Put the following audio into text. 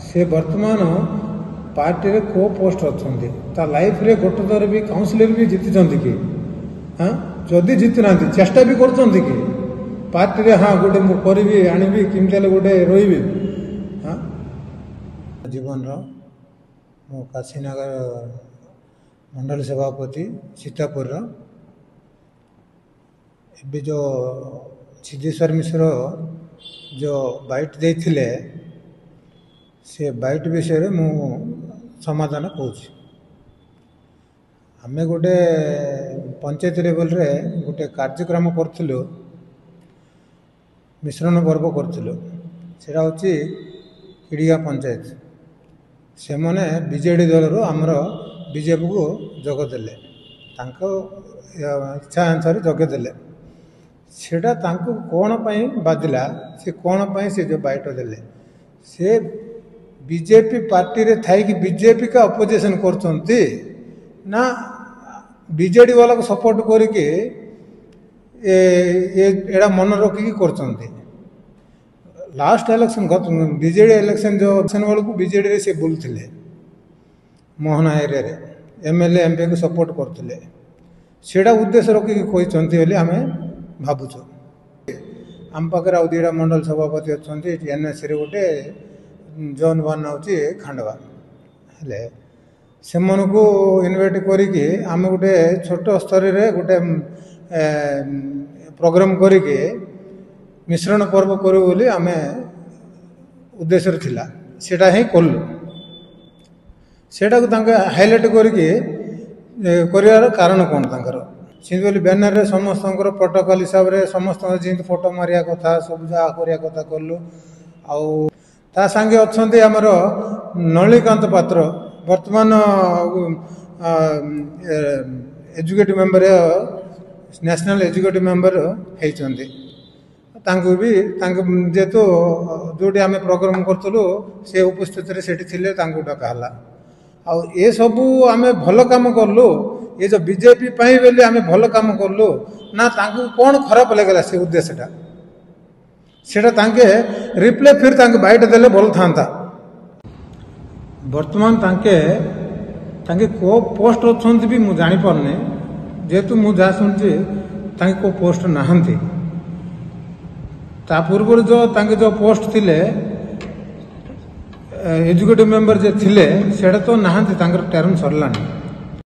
से वर्तमान पार्टी रे को पोस्ट अच्छा लाइफ रे गोटे थर भी काउंसिलर भी जीति कि हाँ जदि जीति ना चेष्टा भी कर पार्टी रे हाँ गोटे मुझे करी आनी किमती गोटे रही हाँ जीवन मो काशीनगर मंडल सभापति सीतापुर एबे जो सिद्धेश्वर मिश्र जो बाइट देथिले से बाइट विषय मु समाधान कहूँ आमे गोटे पंचायत लेवल रे गोटे कार्यक्रम करथिलु मिश्रण पर्व करथिलु सेटा होची किड़िया पंचायत से मने बीजेडी दल रो हमर बीजेपी को जोग देले तांको इच्छा अनुसार जोग देले सेटा तांको कोन पई बाजिला से कोन पई से जो बाइट देले से बीजेपी पार्टी रे थाई कि बीजेपी का अपोजिशन करचंती ना बीजेडी वाला को सपोर्ट करके एड़ा मन रखी करचंती लास्ट इलेक्शन बीजेडी इलेक्शन जो इलेक्शन वाल को बीजेडी रे से बोलथिले मोहना एरिया रे एमएलए एमपी को सपोर्ट करथिले सेड़ा उद्देश्य रखी कहचंती बोली हमें भाबुछु आम पाखे आउ दुईटा मंडल सभापति अच्छा एनएससी रे गोटे जौन वन हूँ खांडवा हेले से मन को इनवाइट करिकी आम गोटे छोट स्तर रे गोटे प्रोग्राम करिकी मिश्रण पर्व करू बोली आमे उद्देश्य थिला सेटा ही कलु सेटा को तांके हाइलाइट करिकी करियार कारण कौन तांकर सिंध बोली बैनर रे समस्त प्रोटोकॉल हिसाब रे समस्त जिंद फोटो मारिया कथा सब जा करिया कथा कलु आउ ता संगे अच्छे आमर नलिकांत पात्र वर्तमान educative member national educative member होती भी जेहेतु जोटी आम प्रोग्राम करूँ से उपस्थित से डकाला आउ ये सबू आम भल काम कलु ये जो बीजेपी बोली आम भल काम कलु ना कौन खराब लगला से उद्देश्यटा सेटा तांके रिप्ले फिर तांके बाइट देले भल था वर्तमान तांके को पोस्ट अच्छा भी मुझे जानी पारने जेहेतु मुझे जहाँ शुणी तांके को पोस्ट नहांती ता पूर्व जो पोस्ट थिले एजुकेटिव मेंबर जे थिले सेटा तो नहांती तांकर टर्म सरलानी